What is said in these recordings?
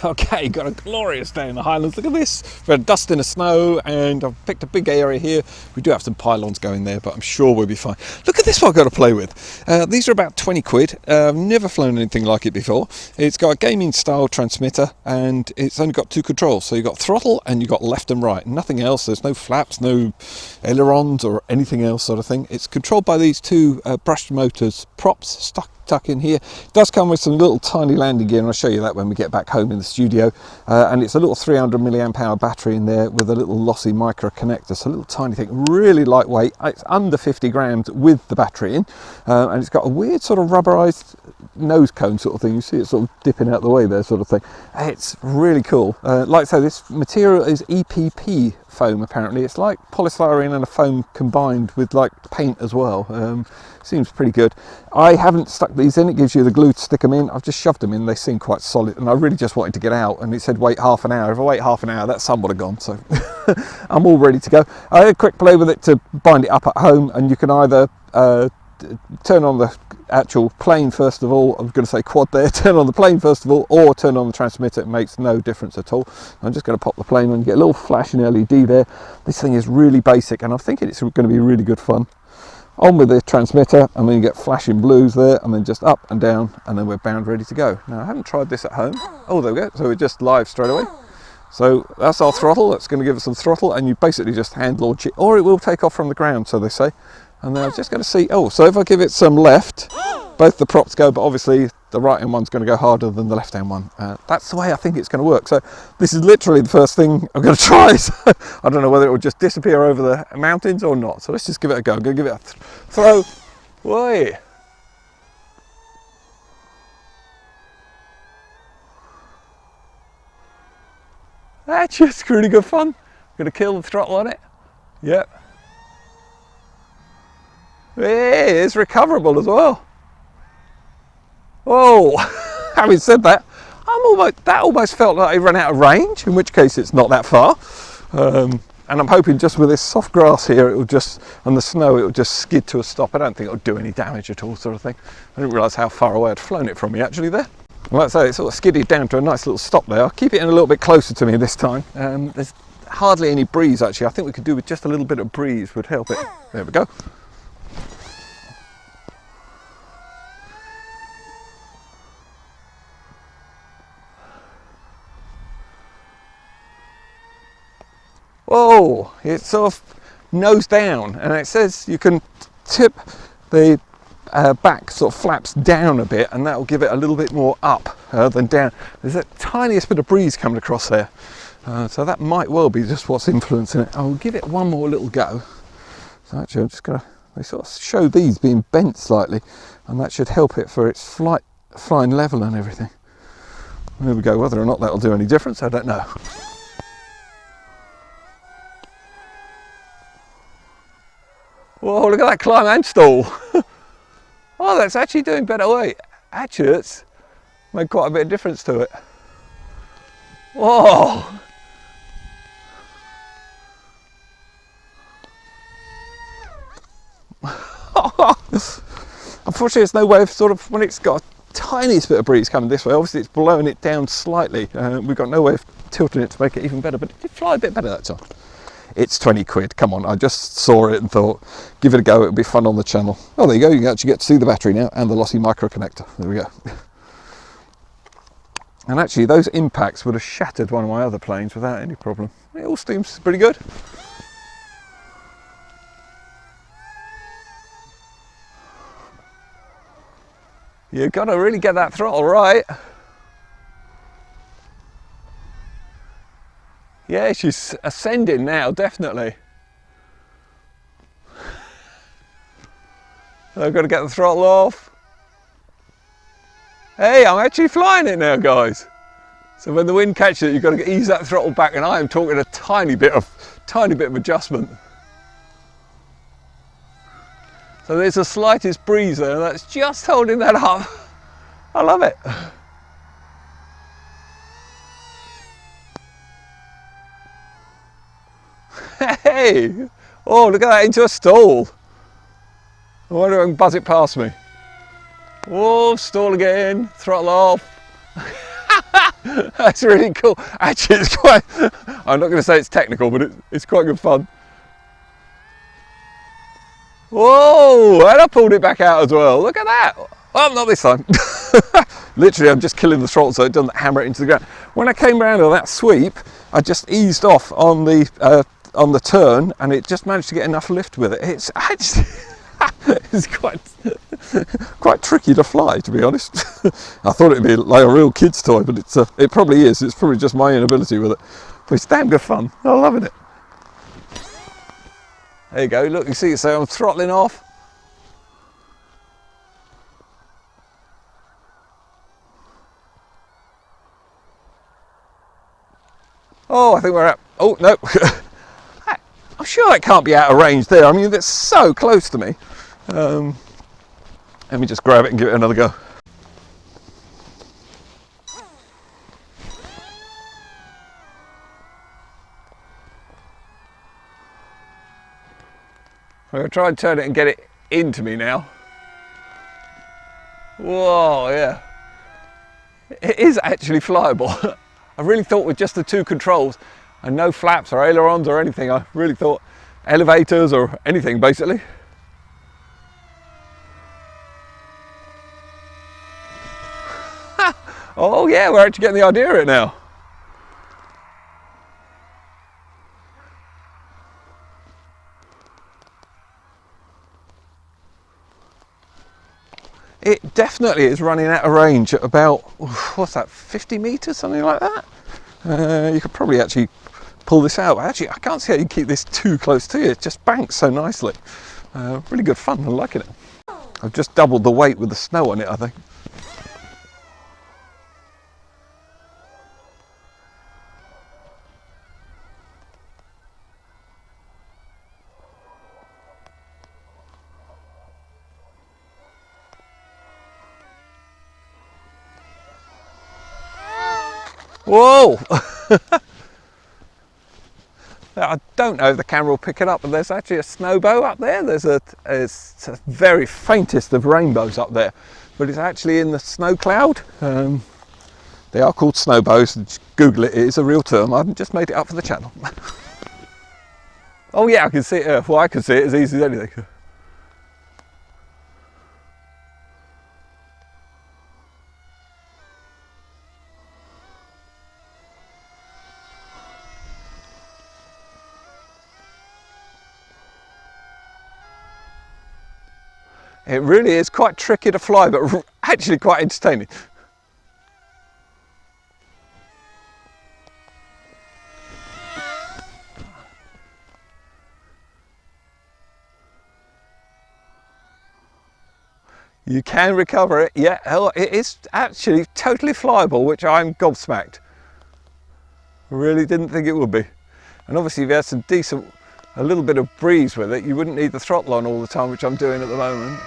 Okay, got a glorious day in the Highlands. Look at this. We've had dust in the snow and I've picked a big area here. We do have some pylons going there, but I'm sure we'll be fine. Look at this one I've got to play with. These are about 20 quid. I've never flown anything like it before. It's got a gaming style transmitter and it's only got two controls. So you've got throttle and you've got left and right. Nothing else. There's no flaps, no ailerons or anything else sort of thing. It's controlled by these two brushed motors, props tuck in here. It does come with some little tiny landing gear, and I'll show you that when we get back home in the studio. And it's a little 300 milliamp hour battery in there with a little lossy micro connector, so a little tiny thing, really lightweight. It's under 50 grams with the battery in, and it's got a weird sort of rubberized nose cone sort of thing. You see it sort of dipping out the way there sort of thing. It's really cool. Like I say, this material is EPP foam apparently. It's like polystyrene and a foam combined with like paint as well. Seems pretty good. I haven't stuck these in. It gives you the glue to stick them in. I've just shoved them in. They seem quite solid, and I really just wanted to get out, and it said wait half an hour. If I wait half an hour, that sun would have gone, so I'm all ready to go. I had a quick play with it to bind it up at home, and you can either turn on the actual plane first of all. I'm going to say quad there. Turn on the plane first of all, or turn on the transmitter. It makes no difference at all. I'm just going to pop the plane on. You get a little flashing LED there. This thing is really basic, and I'm thinking it's going to be really good fun. On with the transmitter, and then you get flashing blues there, and then just up and down, and then we're bound ready to go. Now I haven't tried this at home. Oh, there we go. So we're just live straight away. So that's our throttle. That's going to give us some throttle, and you basically just hand launch it, or it will take off from the ground, so they say. And then I'm just going to see, oh, so if I give it some left, both the props go, but obviously the right hand one's going to go harder than the left hand one. That's the way I think it's going to work. So this is literally the first thing I'm going to try. So I don't know whether it will just disappear over the mountains or not. So let's just give it a go. I'm going to give it a throw. Wait. That's just really good fun. I'm going to kill the throttle on it. Yep. Hey, it's recoverable as well. Oh, having said that, that almost felt like it ran out of range, in which case it's not that far. And I'm hoping just with this soft grass here, and the snow, it'll just skid to a stop. I don't think it'll do any damage at all, sort of thing. I didn't realise how far away I'd flown it from me actually there. Well, like I say, it sort of skidded down to a nice little stop there. I'll keep it in a little bit closer to me this time. There's hardly any breeze actually. I think we could do with just a little bit of breeze would help it. There we go. Whoa, it's sort of nose down, and it says you can tip the back sort of flaps down a bit, and that will give it a little bit more up than down. There's that tiniest bit of breeze coming across there, so that might well be just what's influencing it. I'll give it one more little go. So actually I'm just going to, they sort of show these being bent slightly, and that should help it for its flying level and everything. There we go. Whether or not that'll do any difference, I don't know. Whoa, look at that climb and stall. Oh, that's actually doing better weight. Actually, it's made quite a bit of difference to it. Whoa. Unfortunately, there's no way of sort of, when it's got a tiniest bit of breeze coming this way, obviously it's blowing it down slightly. We've got no way of tilting it to make it even better, but it did fly a bit better that time. It's 20 quid, come on, I just saw it and thought, give it a go, it'll be fun on the channel. Oh, there you go, you can actually get to see the battery now and the lossy micro connector. There we go. And actually, those impacts would have shattered one of my other planes without any problem. It all seems pretty good. You've got to really get that throttle right. Yeah, she's ascending now, definitely. I've got to get the throttle off. Hey, I'm actually flying it now, guys. So when the wind catches it, you've got to ease that throttle back, and I am talking a tiny bit of adjustment. So there's the slightest breeze there, that's just holding that up. I love it. Hey! Oh, look at that, into a stall. I wonder if I can buzz it past me. Whoa, stall again, throttle off. That's really cool. Actually, it's quite, I'm not going to say it's technical, but it's quite good fun. Whoa, and I pulled it back out as well. Look at that. Oh, not this time. Literally, I'm just killing the throttle so it doesn't hammer it into the ground. When I came around on that sweep, I just eased off on the turn, and it just managed to get enough lift with it. It's actually it's quite tricky to fly, to be honest. I thought it'd be like a real kid's toy, but it probably is. It's probably just my inability with it. But it's damn good fun. I'm loving it. There you go. Look, you see it. So I'm throttling off. Oh, I think we're at. Oh no. I'm sure it can't be out of range there. I mean, it's so close to me. Let me just grab it and give it another go. I'm going to try and turn it and get it into me now. Whoa, yeah. It is actually flyable. I really thought with just the two controls and no flaps or ailerons or anything, I really thought elevators or anything basically. Oh yeah, we're actually getting the idea of it now. It definitely is running out of range at about, what's that, 50 meters, something like that. You could probably actually pull this out. Actually, I can't see how you keep this too close to you. It just banks so nicely. Really good fun. I'm liking it. I've just doubled the weight with the snow on it, I think. Whoa! I don't know if the camera will pick it up, but there's actually a snowbow up there. It's the very faintest of rainbows up there, but it's actually in the snow cloud. They are called snowbows. Just Google it. It is a real term. I haven't just made it up for the channel. Oh yeah, I can see it. Well, I can see it as easy as anything. It really is quite tricky to fly, but actually quite entertaining. You can recover it, yeah, hell, it is actually totally flyable, which I'm gobsmacked. Really didn't think it would be. And obviously if you had some decent, a little bit of breeze with it, you wouldn't need the throttle on all the time, which I'm doing at the moment.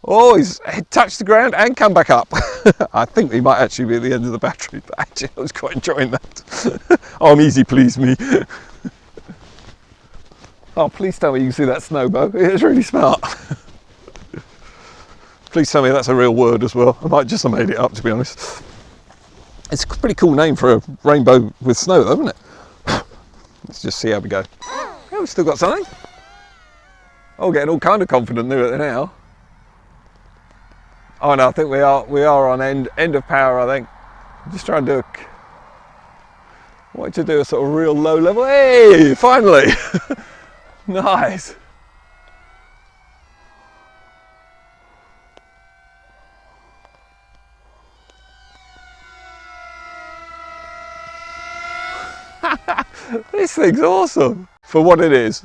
Oh, he's touched the ground and come back up. I think we might actually be at the end of the battery, but actually I was quite enjoying that. On easy please me. Oh, please tell me you can see that snowbow. It's really smart. Please tell me that's a real word as well. I might just have made it up, to be honest. It's a pretty cool name for a rainbow with snow, though, isn't it? Let's just see how we go. Oh, we've still got something. Oh, getting all kind of confident with it now. Oh no, I think we are on end of power, I think. I'm just trying to do wanted to do a sort of real low level. Hey, finally! Nice. This thing's awesome for what it is.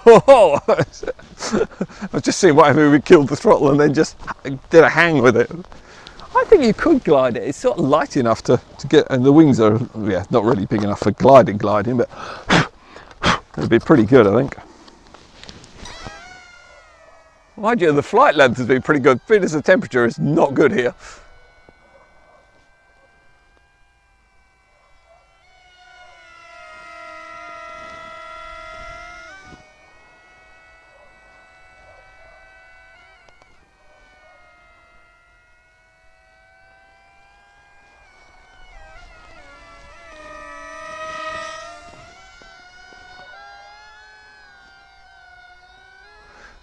Oh, I've just seen what if we killed the throttle and then just did a hang with it. I think you could glide it. It's sort of light enough to get, and the wings are, yeah, not really big enough for gliding, but it'd be pretty good, I think. Mind you, the flight length has been pretty good. Being as the temperature is not good here.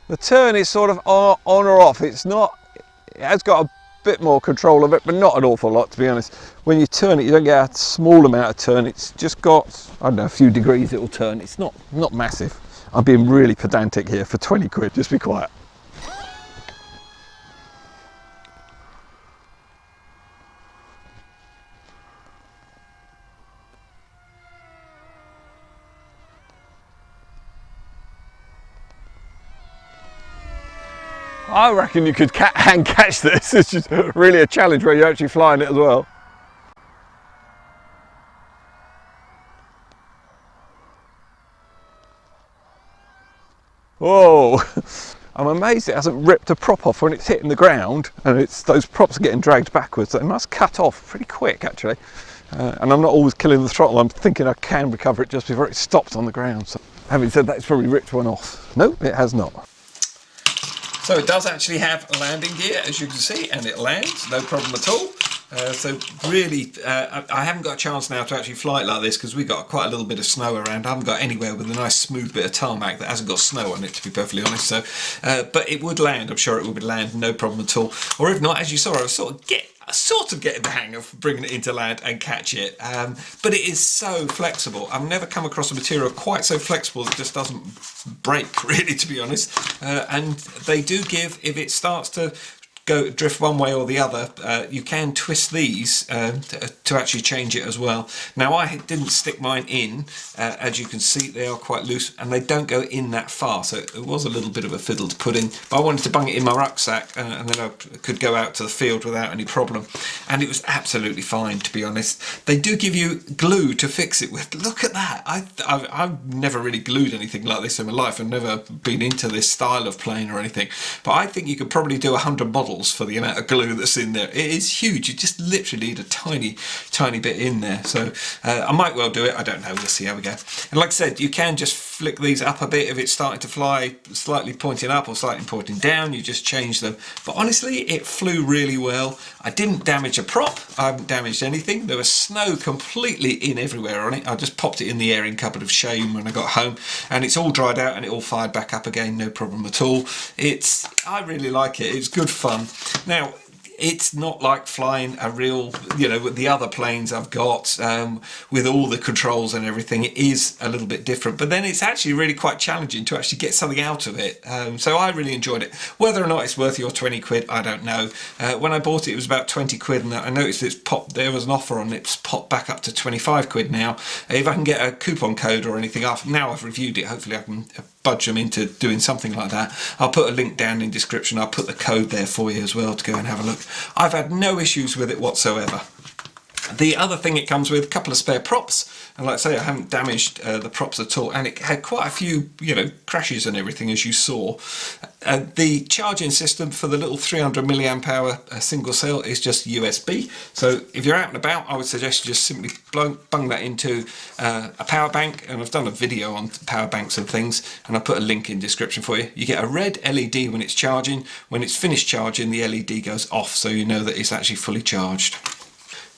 The turn is sort of on or off. It's not, it has got a bit more control of it, but not an awful lot, to be honest. When you turn it, you don't get a small amount of turn. It's just got, I don't know, a few degrees it will turn. It's not massive. I'm being really pedantic here. For 20 quid, just be quiet. I reckon you could hand catch this. It's just really a challenge where you're actually flying it as well. Whoa! I'm amazed it hasn't ripped a prop off when it's hitting the ground, and those props are getting dragged backwards. So it must cut off pretty quick, actually. And I'm not always killing the throttle. I'm thinking I can recover it just before it stops on the ground. So having said that, it's probably ripped one off. No, it has not. So it does actually have a landing gear, as you can see, and it lands, no problem at all. So really, I haven't got a chance now to actually fly it like this because we've got quite a little bit of snow around. I haven't got anywhere with a nice smooth bit of tarmac that hasn't got snow on it, to be perfectly honest. So, but it would land, I'm sure it would land, no problem at all. Or if not, as you saw, I was sort of getting the hang of bringing it into land and catch it. But it is so flexible. I've never come across a material quite so flexible that just doesn't break, really, to be honest. And they do give, if it starts to drift one way or the other, you can twist these to actually change it as well. Now I didn't stick mine in, as you can see they are quite loose and they don't go in that far, so it was a little bit of a fiddle to put in, but I wanted to bung it in my rucksack and then I could go out to the field without any problem, and it was absolutely fine, to be honest. They do give you glue to fix it with. Look at that. I've never really glued anything like this in my life. I've never been into this style of plane or anything, but I think you could probably do 100 models for the amount of glue that's in there. It is huge. You just literally need a tiny bit in there. So I might well do it. I don't know. We'll see how we go. And like I said, you can just flick these up a bit if it's starting to fly slightly pointing up or slightly pointing down. You just change them. But honestly, it flew really well. I didn't damage a prop. I haven't damaged anything. There was snow completely in everywhere on it. I just popped it in the airing cupboard of shame when I got home, and it's all dried out and it all fired back up again, no problem at all. I really like it. It's good fun. Now, it's not like flying a real, with the other planes I've got, with all the controls and everything. It is a little bit different, but then it's actually really quite challenging to actually get something out of it. So I really enjoyed it. Whether or not it's worth your 20 quid, I don't know. When I bought it, it was about 20 quid, and I noticed there was an offer on it. It's popped back up to 25 quid now. If I can get a coupon code or anything, now I've reviewed it, hopefully I can budge them into doing something like that. I'll put a link down in the description. I'll put the code there for you as well to go and have a look. I've had no issues with it whatsoever. The other thing it comes with, a couple of spare props, and like I say, I haven't damaged the props at all, and it had quite a few, crashes and everything, as you saw. The charging system for the little 300 milliamp hour single cell is just USB, so if you're out and about, I would suggest you just simply bung that into a power bank, and I've done a video on power banks and things, and I'll put a link in the description for you. You get a red LED when it's charging. When it's finished charging, the LED goes off, so you know that it's actually fully charged.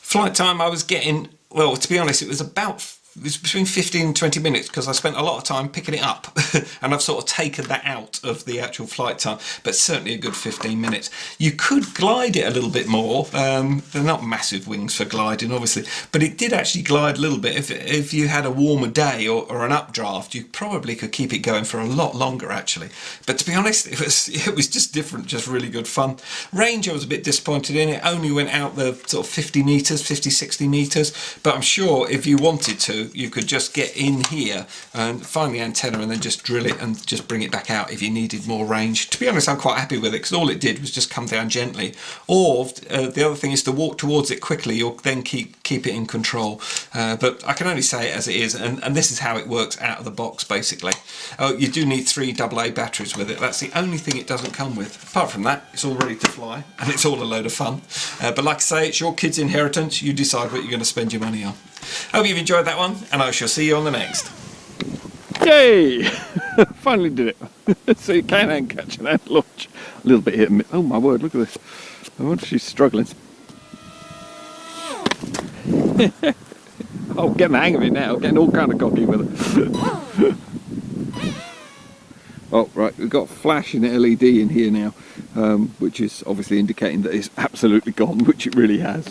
Flight time I was getting, well, to be honest, it was between 15 and 20 minutes because I spent a lot of time picking it up and I've sort of taken that out of the actual flight time, but certainly a good 15 minutes. You could glide it a little bit more. They're not massive wings for gliding, obviously, but it did actually glide a little bit. If you had a warmer day or an updraft, you probably could keep it going for a lot longer, actually. But to be honest, it was just different, just really good fun. Range I was a bit disappointed in. It only went out the sort of 50 meters, 50, 60 meters, but I'm sure if you wanted to, do, you could just get in here and find the antenna and then just drill it and just bring it back out if you needed more range. To be honest, I'm quite happy with it because all it did was just come down gently. Or the other thing is to walk towards it quickly. You'll then keep it in control. But I can only say it as it is, and this is how it works out of the box basically. You do need 3 AA batteries with it. That's the only thing it doesn't come with. Apart from that, it's all ready to fly and it's all a load of fun. But like I say, it's your kid's inheritance. You decide what you're going to spend your money on. Hope you've enjoyed that one, and I shall see you on the next. Yay! Finally did it. So you can catch an and launch. A little bit hit and miss. Oh my word, look at this. I wonder if she's struggling. Oh, getting the hang of it now. Getting all kind of cocky with it. Oh, right, we've got flashing LED in here now, which is obviously indicating that it's absolutely gone, which it really has.